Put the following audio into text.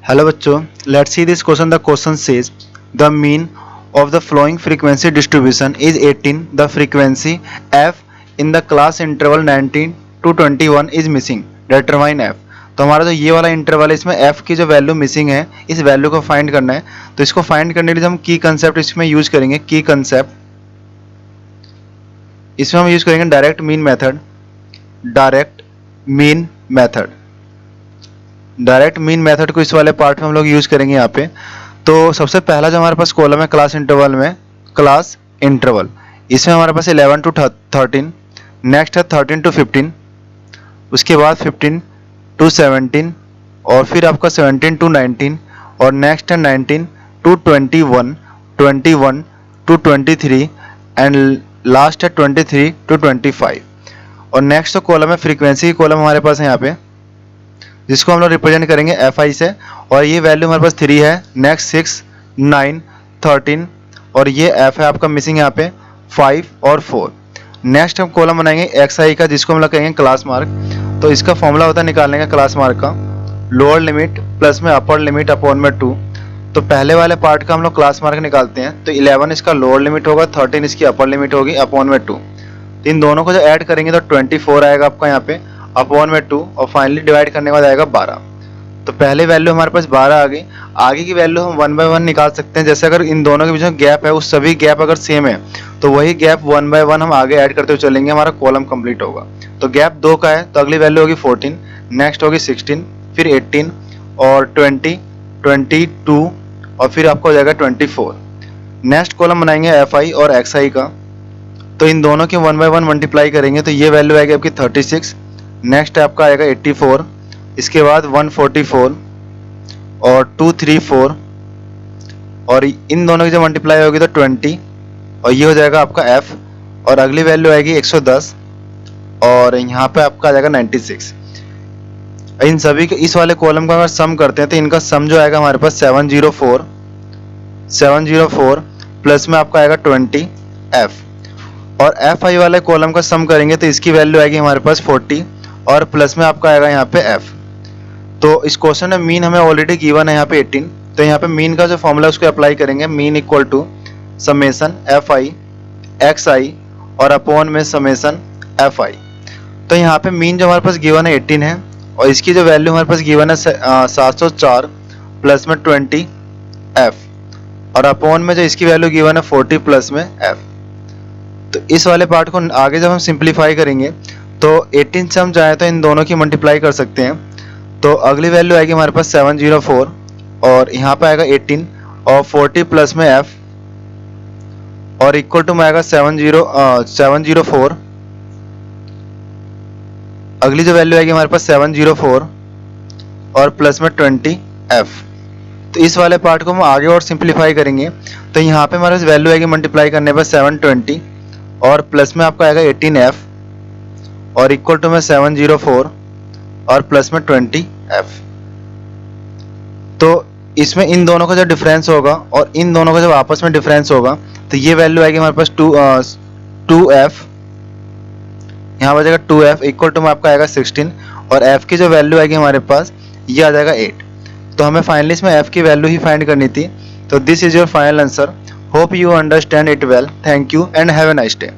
Hello बच्चों, let's see this question. The question says the mean of the following frequency distribution is 18. The frequency f in the class interval 19 to 21 is missing. Determine f. तो हमारा जो ये वाला interval है इसमें f की जो वैल्यू मिसिंग है इस वैल्यू को फाइंड करना है. तो इसको फाइंड करने के लिए हम की कंसेप्ट इसमें यूज करेंगे. की कंसेप्ट इसमें हम यूज करेंगे direct mean method. Direct mean method direct mean method को इस वाले पार्ट में हम लोग यूज करेंगे यहाँ पे. तो सबसे पहला जो हमारे पास कॉलम है क्लास इंटरवल में, क्लास इंटरवल, इसमें हमारे पास 11 टू 13, नेक्स्ट है 13 टू 15, उसके बाद 15 टू 17 और फिर आपका 17 टू 19 और नेक्स्ट है 19 टू 21, 21 टू 23 एंड लास्ट है 23 टू 25. और नेक्स्ट तो कॉलम है फ्रीक्वेंसी की कॉलम हमारे पास है यहाँ पे, जिसको हम लोग रिप्रेजेंट करेंगे एफ आई से. और ये वैल्यू हमारे पास 3 है, नेक्स्ट 6, 9, 13 और ये एफ है आपका मिसिंग यहाँ पे 5 और 4. नेक्स्ट हम कॉलम बनाएंगे एक्स आई का, जिसको हम लोग कहेंगे क्लास मार्क. तो इसका फॉर्मूला होता है निकालने का क्लास मार्क का, लोअर लिमिट प्लस में अपर लिमिट अपॉन में 2. तो पहले वाले पार्ट का हम लोग क्लास मार्क निकालते हैं. तो 11 इसका लोअर लिमिट होगा, 13 इसकी अपर लिमिट होगी अपॉन में 2. तो इन दोनों को जो ऐड करेंगे तो 24 आएगा आपका यहाँ पे अपॉन में 2 और फाइनली डिवाइड करने के बाद आएगा 12. तो पहले वैल्यू हमारे पास 12 आ गई. आगे की वैल्यू हम 1 बाय 1 निकाल सकते हैं. जैसे अगर इन दोनों के बीच में गैप है, उस सभी गैप अगर सेम है तो वही गैप 1 बाय 1 हम आगे ऐड करते हुए चलेंगे, हमारा कॉलम कंप्लीट होगा. तो गैप 2 का है तो अगली वैल्यू होगी 14, नेक्स्ट होगी 16, फिर 18 और 20, 22 और फिर आपको हो जाएगा 24. नेक्स्ट कॉलम बनाएंगे एफ आई और एक्स आई का. तो इन दोनों की 1 बाय 1 मल्टीप्लाई करेंगे तो ये वैल्यू आएगी आपकी 36, नेक्स्ट आपका आएगा 84, इसके बाद 144 और 234 और इन दोनों की जब मल्टीप्लाई होगी तो 20 और ये हो जाएगा आपका f. और अगली वैल्यू आएगी 110 और यहाँ पे आपका आ जाएगा 96. इन सभी के इस वाले कॉलम का अगर सम करते हैं तो इनका सम जो आएगा हमारे पास 704 प्लस में आपका आएगा 20 f. और एफ आई वाले कॉलम का सम करेंगे तो इसकी वैल्यू आएगी हमारे पास 40 और प्लस में आपका आएगा यहाँ पे f. तो इस क्वेश्चन में मीन हमें ऑलरेडी गिवन है यहाँ पे 18. तो यहाँ पे मीन का जो फॉर्मूला उसको अप्लाई करेंगे, mean equal to summation F I X I और अपॉन में समेसन एफ आई. तो यहाँ पे मीन जो हमारे पास गिवन है 18 है और इसकी जो वैल्यू हमारे पास गिवन है 704 प्लस में 20 एफ और अपॉन में जो इसकी वैल्यू गिवन है 40 प्लस में एफ. तो इस वाले पार्ट को आगे जब हम सिंप्लीफाई करेंगे तो 18 से हम चाहे तो इन दोनों की मल्टीप्लाई कर सकते हैं. तो अगली वैल्यू आएगी हमारे पास 704 और यहाँ पे आएगा 18 और 40 प्लस में f और इक्वल टू में आएगा 704. अगली जो वैल्यू आएगी हमारे पास 704 और प्लस में 20 f. तो इस वाले पार्ट को हम आगे और सिंप्लीफाई करेंगे तो यहाँ पे हमारे पास वैल्यू आएगी मल्टीप्लाई करने पर 720 और प्लस में आपका आएगा 18f और इक्वल टू में 704 और प्लस में 20f. तो इसमें इन दोनों का जो डिफरेंस होगा और इन दोनों का जब आपस में डिफरेंस होगा तो ये वैल्यू आएगी हमारे पास 2f, यहाँ पर जाएगा 2f इक्वल टू में आपका आएगा 16 और f की जो वैल्यू आएगी हमारे पास ये आ जाएगा 8. तो हमें फाइनली इसमें f की वैल्यू ही फाइंड करनी थी. तो this is your final answer. Hope you understand it well. Thank you and have a nice day.